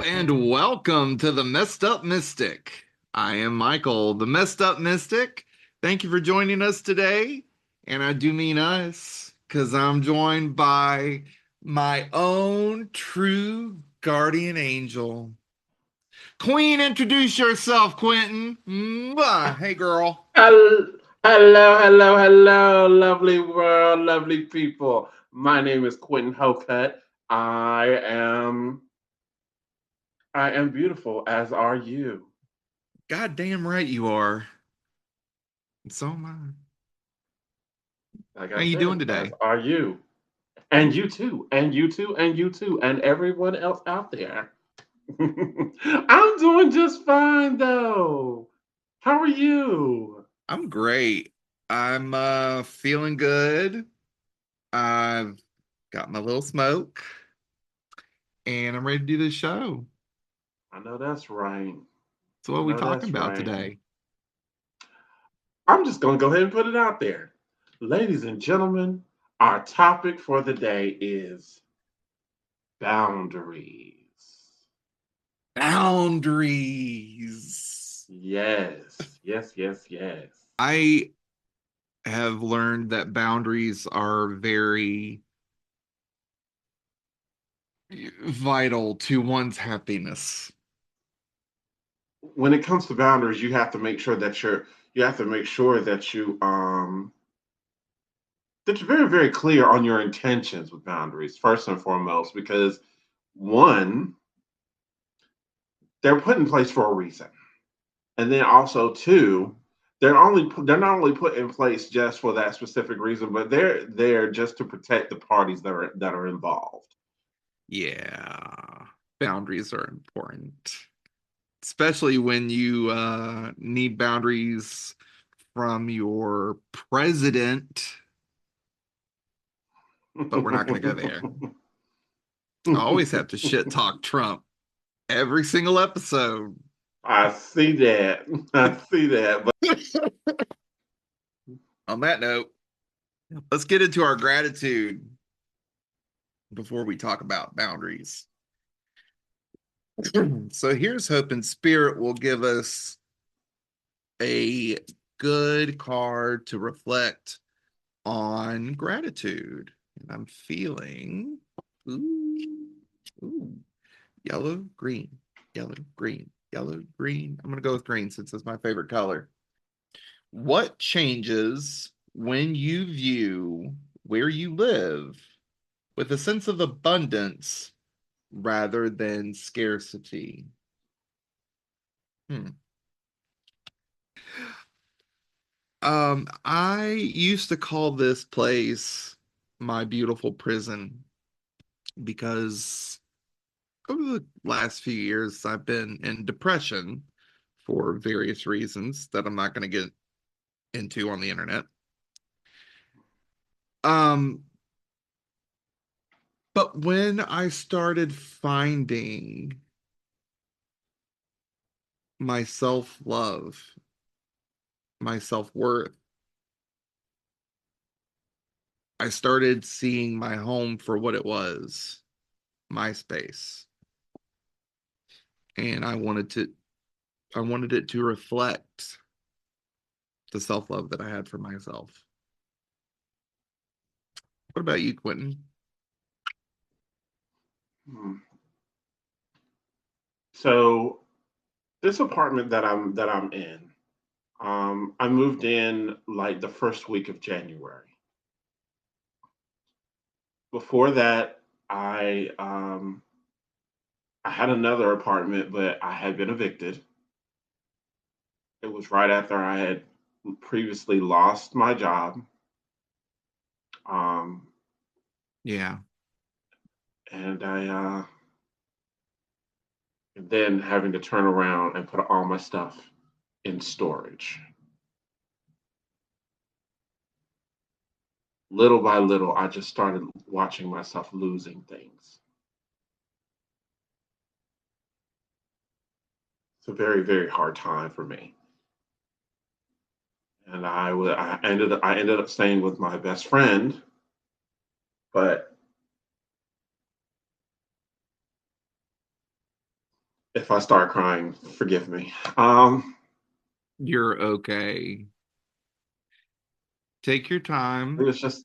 And welcome to the Messed Up Mystic. I am Michael, the Messed Up Mystic. Thank you for joining us today. And I do mean us, because I'm joined by my own true guardian angel. Queen, introduce yourself, Quenton. Mwah. Hey, girl. Hello, hello, lovely world, lovely people. My name is Quentin Hocutt. I am I am beautiful, as are you. Goddamn right you are. And so am I. Like How I you doing said, today? as are you. And you too, and you too, and you too, and everyone else out there. I'm doing just fine though. How are you? I'm great. I'm feeling good. I've got my little smoke, and I'm ready to do this show. I know that's right. So, what I are we know talking that's about right. today? I'm just going to go ahead and put it out there. Ladies and gentlemen, our topic for the day is boundaries. Boundaries. Yes. I have learned that boundaries are very vital to one's happiness. When it comes to boundaries, you have to make sure that you have to make sure that you're very, very clear on your intentions with boundaries, first and foremost, because one, they're put in place for a reason. And then also two, they're not only put in place just for that specific reason, but they're there just to protect the parties that are involved. Yeah, boundaries are important, especially when you need boundaries from your president, but we're not going to go there. I always have to shit talk Trump every single episode. I see that. I see that. But On that note, let's get into our gratitude before we talk about boundaries. So here's hoping Spirit will give us a good card to reflect on gratitude. And I'm feeling ooh, ooh, yellow, green, yellow, green, yellow, green. I'm gonna go with green since it's my favorite color. What changes when you view where you live with a sense of abundance rather than scarcity? Hmm. I used to call this place my beautiful prison because over the last few years I've been in depression for various reasons that I'm not going to get into on the internet. Um, but when I started finding my self-love, my self-worth, I started seeing my home for what it was, my space. And I wanted it to reflect the self-love that I had for myself. What about you, Quenton? hmm. So this apartment that I'm in, I moved in like the first week of January. Before that, I had another apartment, but I had been evicted. It was right after I had previously lost my job. Um, Yeah. and then having to turn around and put all my stuff in storage. Little by little, I just started watching myself losing things. It's a very, very hard time for me. and I ended up staying with my best friend, but if I start crying, forgive me. You're okay. Take your It time. was just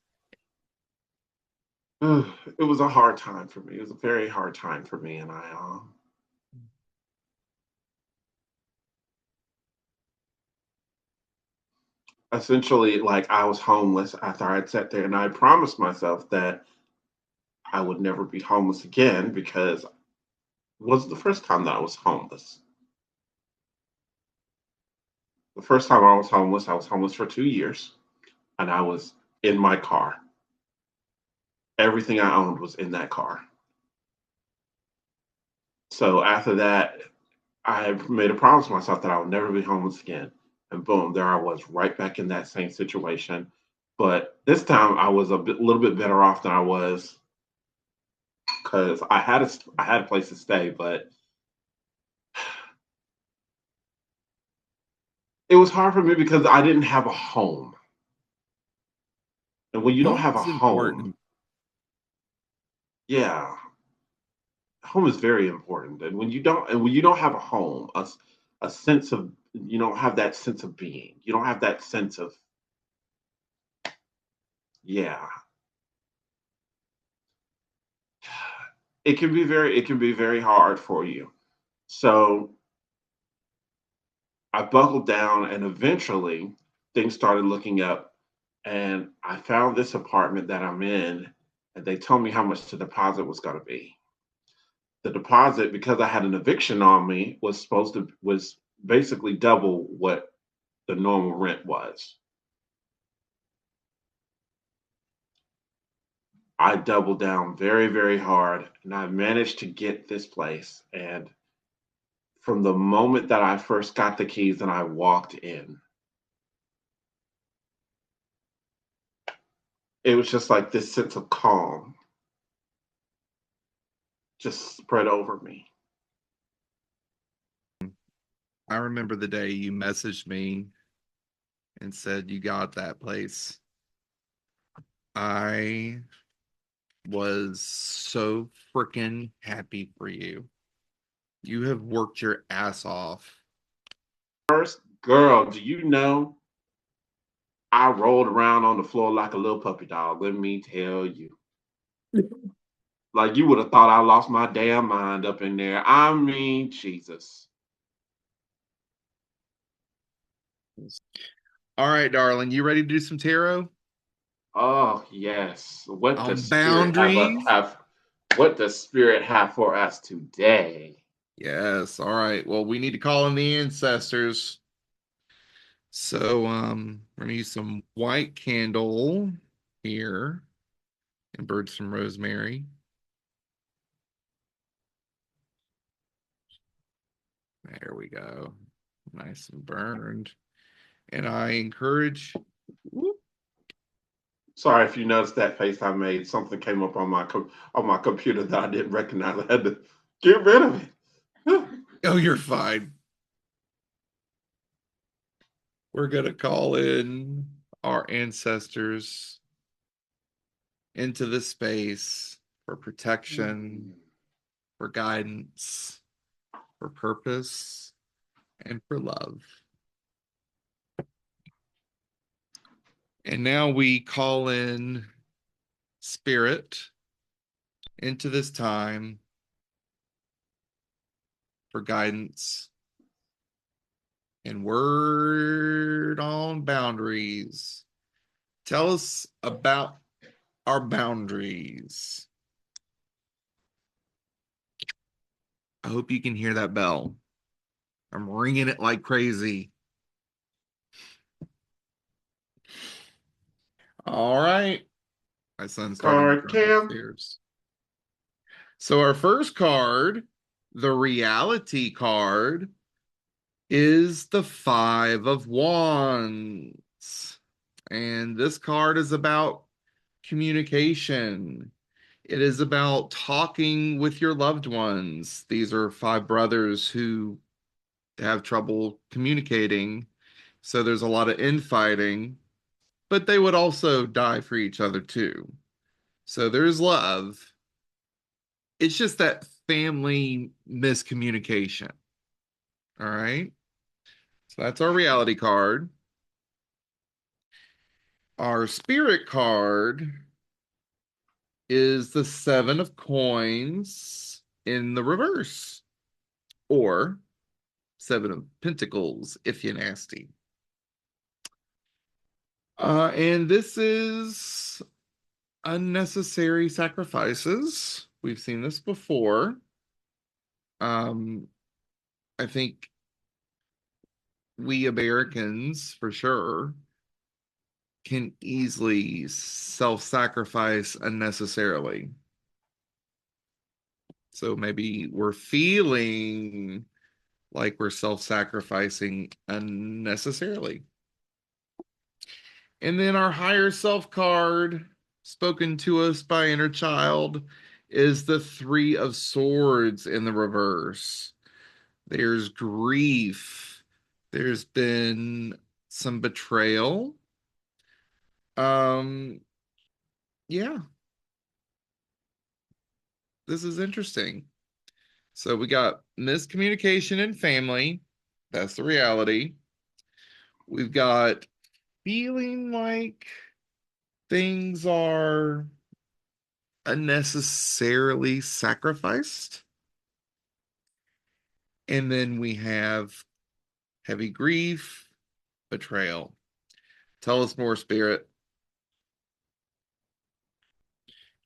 it was a hard time for me. It was a very hard time for me, and I essentially, like, I was homeless after I had sat there, and I promised myself that I would never be homeless again because it was the first time that I was homeless. The first time I was homeless for 2 years, and I was in my car. Everything I owned was in that car. So after that, I made a promise to myself that I would never be homeless again. And boom, there I was right back in that same situation. But this time I was little bit better off than I was because I had a place to stay, but it was hard for me because I didn't have a home. And when you don't Home have a is home, important. yeah, home is very important. And when you don't have a home, a sense of you don't have that sense of being. You don't have that sense of yeah. It can be very hard for you. So I buckled down and eventually things started looking up and I found this apartment that I'm in and they told me how much the deposit was going to be. The deposit, because I had an eviction on me, was basically double what the normal rent was. I doubled down very, very hard and I managed to get this place. And from the moment that I first got the keys and I walked in, it was just like this sense of calm just spread over me. I remember the day you messaged me and said you got that place. I was so freaking happy for you. You have worked your ass off. First, girl, do you know I rolled around on the floor like a little puppy dog? Let me tell you. Like you would have thought I lost my damn mind up in there. I mean, Jesus. All right, darling, you ready to do some tarot? Oh yes. On boundaries? What does spirit have for us today? Yes. All right. Well, we need to call in the ancestors. So, we're gonna use some white candle here and burn some rosemary. There we go. Nice and burned. And I encourage, whoop, Sorry if you noticed that face I made. Something came up on on my computer that I didn't recognize. I had to get rid of it. oh, you're fine. We're gonna call in our ancestors into this space for protection, for guidance, for purpose, and for love. And now we call in spirit into this time for guidance and word on boundaries. Tell us about our boundaries. I hope you can hear that bell. I'm ringing it like crazy. All right. My son's starting to Card cry Cam. upstairs. So, our first card, the reality card, is the Five of Wands. And this card is about communication. It is about talking with your loved ones. These are five brothers who have trouble communicating. So there's a lot of infighting, but they would also die for each other too. So there's love. It's just that family miscommunication. All right. So that's our reality card. Our spirit card is the Seven of Coins in the reverse, or Seven of Pentacles if you're nasty. And this is unnecessary sacrifices. We've seen this before. Um, I think we Americans, for sure, can easily self-sacrifice unnecessarily. So maybe we're feeling like we're self-sacrificing unnecessarily. And then our higher self card, spoken to us by inner child, is the Three of Swords in the reverse. There's grief. There's been some betrayal. Um, yeah, this is interesting. So we got miscommunication in family. That's the reality. We've got feeling like things are unnecessarily sacrificed. And then we have heavy grief, betrayal. Tell us more, Spirit.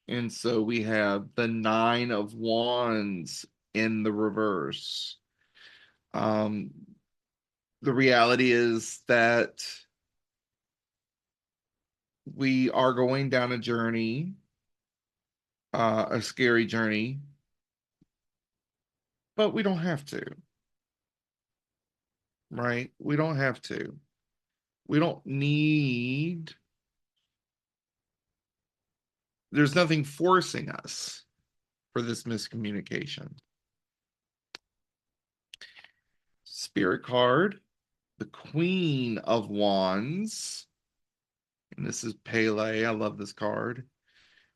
And so we have the Nine of Wands in the reverse. Um, the reality is that we are going down a journey, a scary journey, but we don't have to, right? We don't have to. We don't need, there's nothing forcing us for this miscommunication. Spirit card, the Queen of Wands. And this is Pele. I love this card.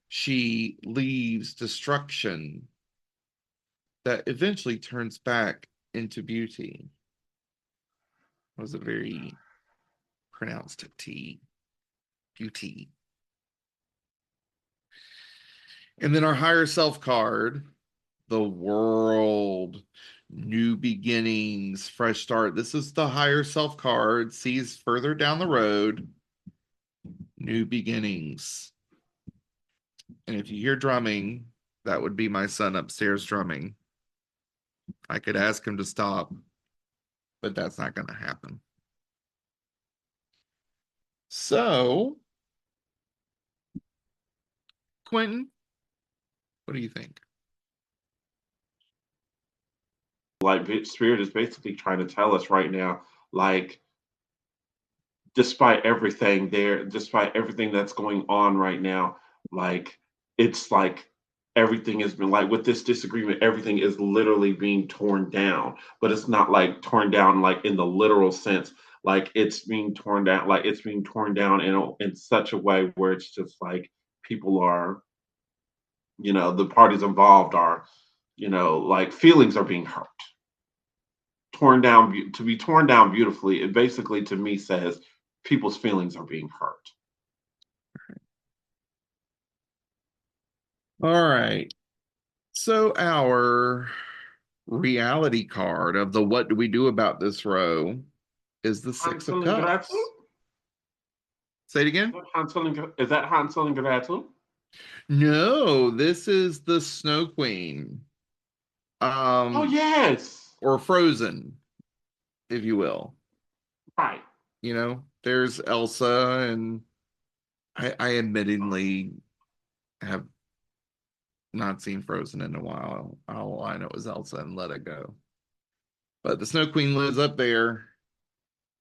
She leaves destruction that eventually turns back into beauty. It was a very pronounced T. Beauty. And then our higher self card, the World. New beginnings, fresh start. This is the higher self card, sees further down the road, new beginnings. And if you hear drumming, that would be my son upstairs drumming. I could ask him to stop, but that's not going to happen. So, Quenton, what do you think? Like Spirit is basically trying to tell us right now, like despite everything that's going on right now, like it's like everything has been like with this disagreement, everything is literally being torn down, but it's not like torn down like in the literal sense. Like it's being torn down in such a way where it's just like people are, the parties involved are, like feelings are being hurt, torn down. To be torn down beautifully, it basically to me says people's feelings are being hurt. All right. So, our reality card of the what do we do about this row is the Six of Hansel and Gretel? Cups. Say it again. Is that Hansel and Gretel? No, this is the Snow Queen. Oh Um, yes. or Frozen, if you will. Right. There's Elsa, and I admittingly have not seen Frozen in a while. All I know is Elsa and Let It Go. But the Snow Queen lives up there,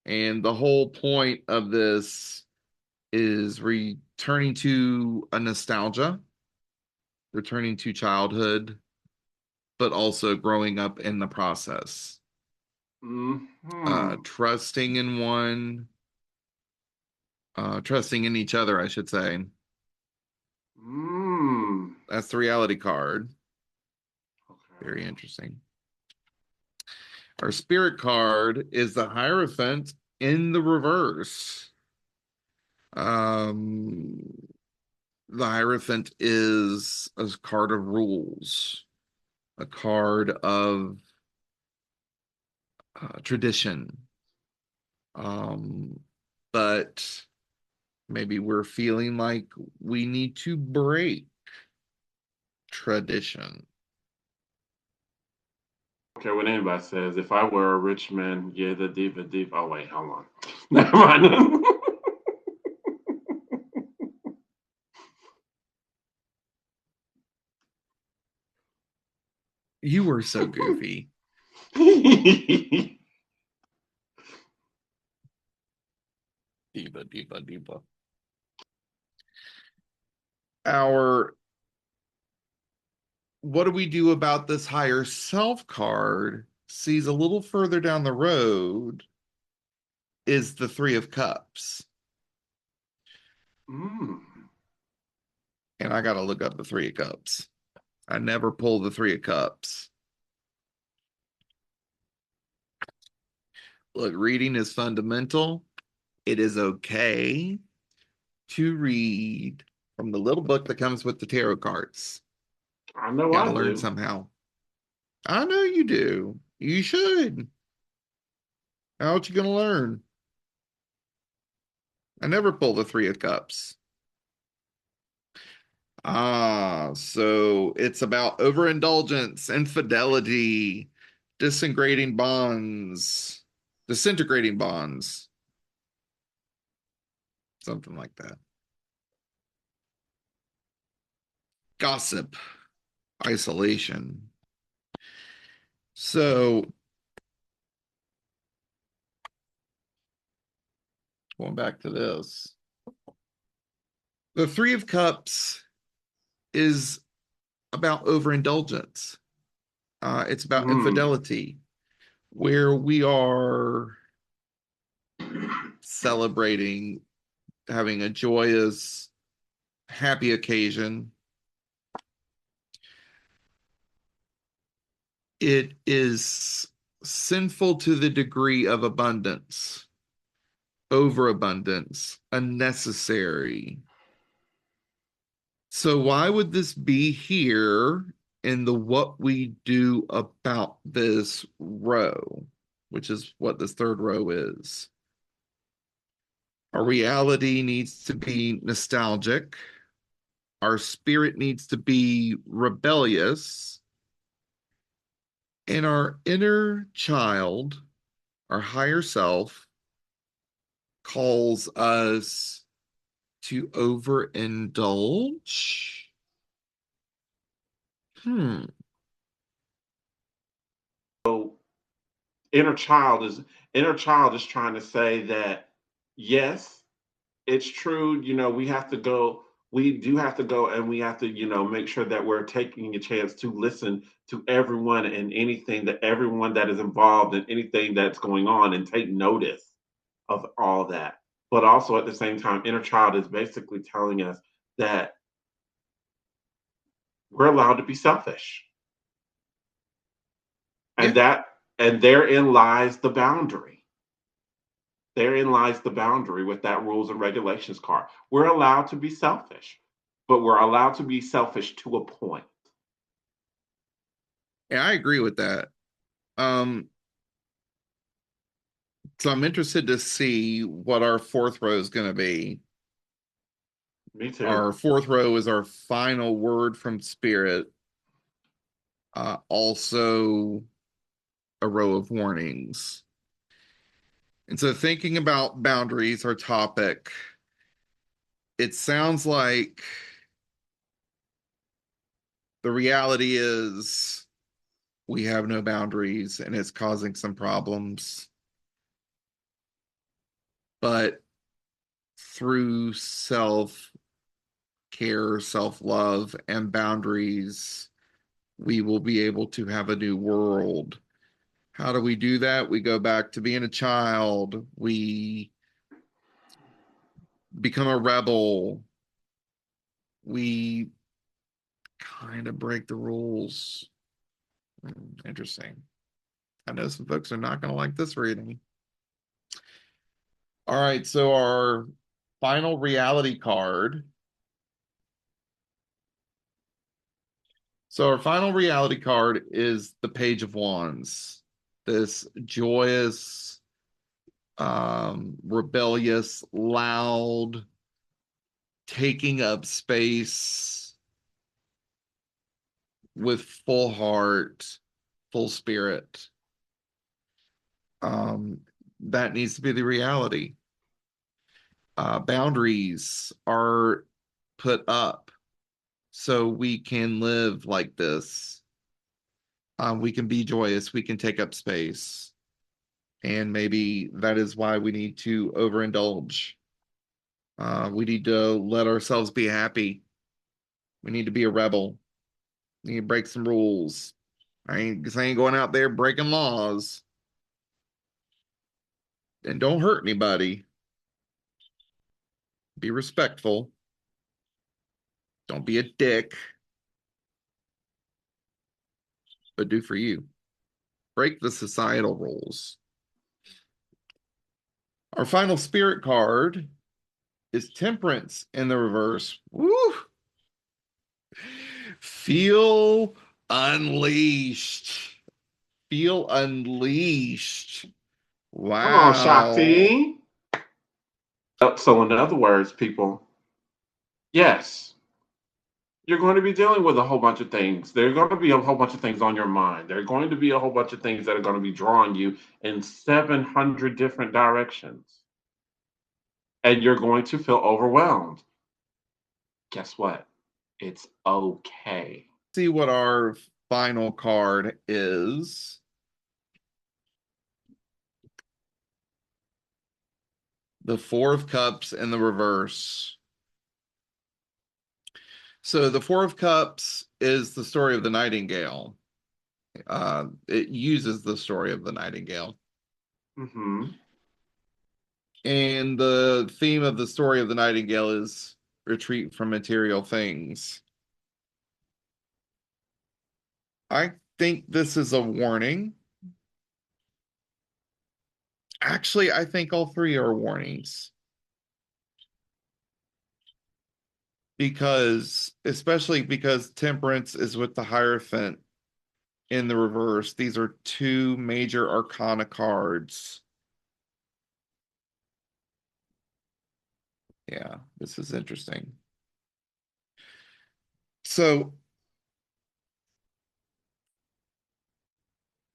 and the whole point of this is returning to a nostalgia, returning to childhood, but also growing up in the process. Hmm. Trusting in one, trusting in each other, I should say. Hmm. That's the reality card. Very Okay. interesting. Our spirit card is the Hierophant in the reverse. Um, the Hierophant is a card of rules, a card of tradition. Um, but maybe we're feeling like we need to break tradition. Okay, when anybody says, if I were a rich man, yeah, the diva deep. Oh, wait, hold on. Never mind. You were so goofy. Diva, diva, diva. Our what do we do about this higher self card sees a little further down the road is the Three of Cups. Mm. And I got to look up the Three of Cups. I never pull the Three of Cups. Look, reading is fundamental. It is okay to read from the little book that comes with the tarot cards. I You know got I to learn do. somehow. I know you do. You should. How you going to learn? I never pull the Three of Cups. So it's about overindulgence, infidelity, disintegrating bonds, something like that. Gossip, isolation. So going back to this, the Three of Cups is about overindulgence. It's about Mm. infidelity, where we are celebrating, having a joyous, happy occasion. It is sinful to the degree of abundance, overabundance, unnecessary. So, why would this be here in the what we do about this row, which is what this third row is? Our reality needs to be nostalgic. Our spirit needs to be rebellious. And our inner child, our higher self, calls us to overindulge. Hmm. So inner child is trying to say that yes, it's true. We have to go. We do have to go, and we have to, make sure that we're taking a chance to listen to everyone and anything that everyone that is involved in anything that's going on, and take notice of all that. But also at the same time, inner child is basically telling us that we're allowed to be selfish, and Yeah. therein lies the boundary. Therein lies the boundary with that rules and regulations card. We're allowed to be selfish, but we're allowed to be selfish to a point. Yeah, I agree with that. Um, so I'm interested to see what our fourth row is going to be. Me too. Our fourth row is our final word from spirit. Also a row of warnings. And so thinking about boundaries, our topic, it sounds like the reality is we have no boundaries and it's causing some problems. But through self care, self love, and boundaries, we will be able to have a new world How do we do that? We go back to being a child. We become a rebel. We kind of break the rules. Interesting. I know some folks are not going to like this reading. All right, so our final reality card. So our final reality card is the Page of Wands. This joyous, rebellious, loud, taking up space with full heart, full spirit. Um, that needs to be the reality. Boundaries are put up so we can live like this. We can be joyous, we can take up space. And maybe that is why we need to overindulge. We need to let ourselves be happy. We need to be a rebel. We need to break some rules. I ain't going out there breaking laws. And don't hurt anybody. Be respectful. Don't be a dick, but do for you. Break the societal rules. Our final spirit card is Temperance in the reverse. Woo! Feel unleashed. Feel unleashed. Come on, Wow. Shakti. So, in other words, people, yes, you're going to be dealing with a whole bunch of things. There are going to be a whole bunch of things on your mind. There are going to be a whole bunch of things that are going to be drawing you in 700 different directions. And you're going to feel overwhelmed. Guess what? It's okay. See what our final card is. The Four of Cups in the reverse. So the Four of Cups is the story of the Nightingale. It uses the story of the Nightingale. Mm-hmm. And the theme of the story of the Nightingale is retreat from material things. I think this is a warning. Actually, I think all three are warnings. Especially because Temperance is with the Hierophant in the reverse. These are two major arcana cards. Yeah, this is interesting. So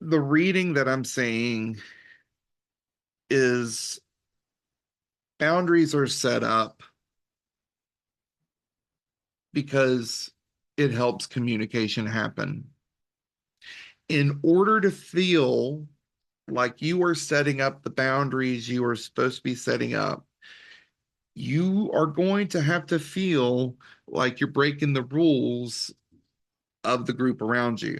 the reading that I'm saying is boundaries are set up because it helps communication happen. In order to feel like you are setting up the boundaries you are supposed to be setting up, you are going to have to feel like you're breaking the rules of the group around you.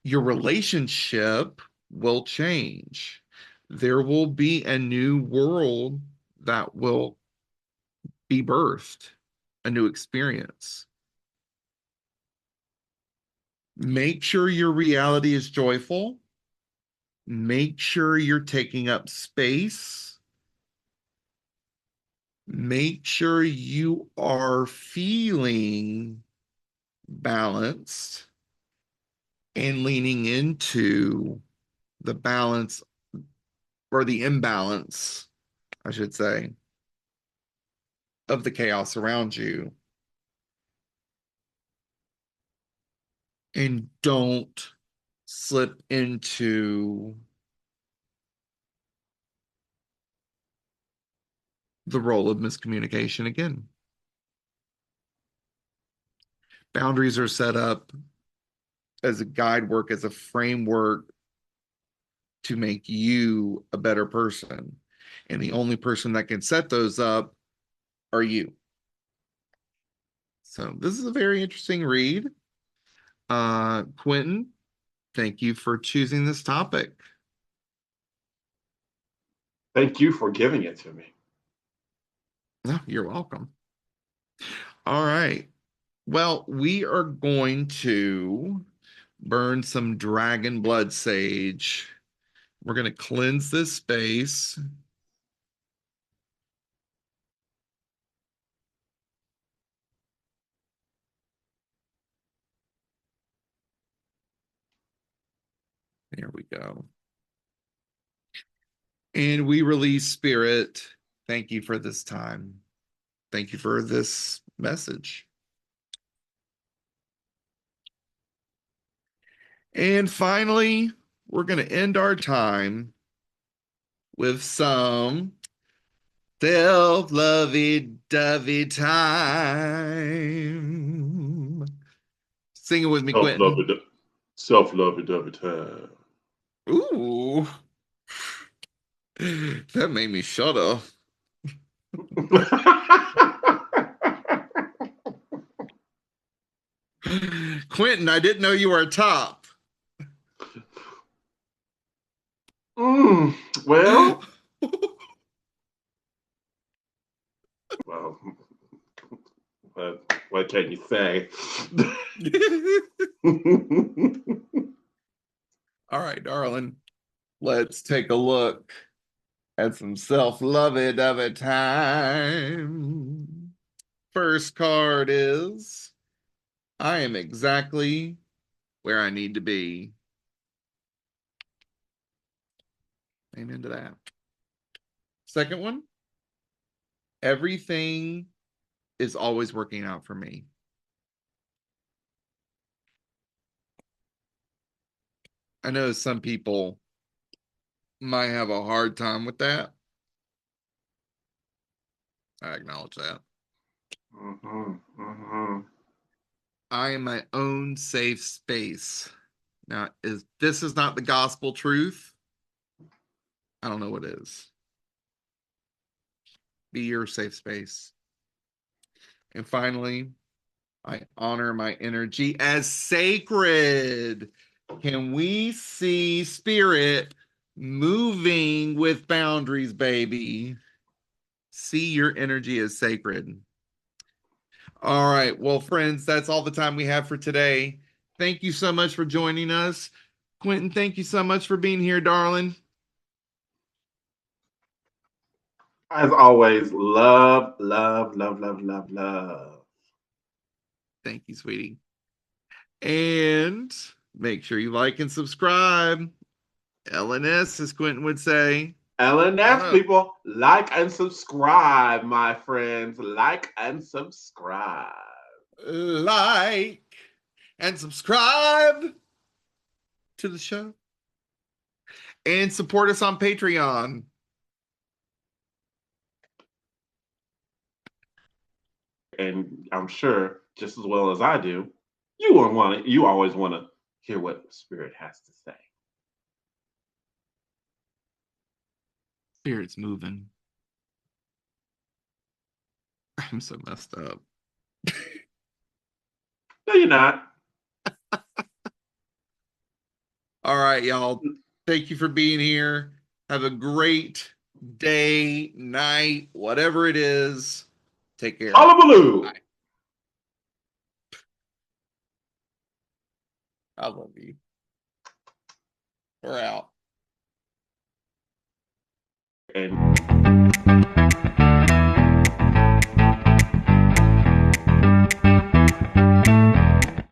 Your relationship will change. There will be a new world that will be birthed, a new experience. Make sure your reality is joyful. Make sure you're taking up space. Make sure you are feeling balanced and leaning into the balance or the imbalance, I should say, of the chaos around you. And don't slip into the role of miscommunication again. Boundaries are set up as a guide work, as a framework to make you a better person. And the only person that can set those up are you. So this is a very interesting read. Quenton, Thank you for choosing this topic. Thank you for giving it to me. No, you're welcome. All right. Well, we are going to burn some dragon blood sage. We're going to cleanse this space. There we go. And we release spirit. Thank you for this time. Thank you for this message. And finally, we're going to end our time with some self-lovey-dovey time. Sing it with me, Quenton. Self-lovey time. Ooh, that made me shudder. Quenton, I didn't know you were a top. Mm, well, well, what can you say? All right, darling. Let's take a look at some self-lovey-dovey time. First card is I am exactly where I need to be. Amen to that. Second one, everything is always working out for me. I know some people might have a hard time with that. I acknowledge that. I am my own safe space. Now, is this is not the gospel truth? I don't know what is. Be your safe space. And finally, I honor my energy as sacred. Can we see spirit moving with boundaries, baby? See your energy as sacred. All right. Well, friends, that's all the time we have for today. Thank you so much for joining us. Quenton, thank you so much for being here, darling. As always, love, love, love, love, love, love. Thank you, sweetie. And make sure you like and subscribe. LNS, as Quenton would say. Oh, LNS no. people, like and subscribe, my friends. Like and subscribe. Like and subscribe to the show. And support us on Patreon. And I'm sure, just as well as I do, you always want to hear what Spirit has to say. Spirit's moving. I'm so messed up. No, you're not. All right, y'all. Thank you for being here. Have a great day, night, whatever it is. Take care. Hullabaloo. Bye. I love you. We're out. And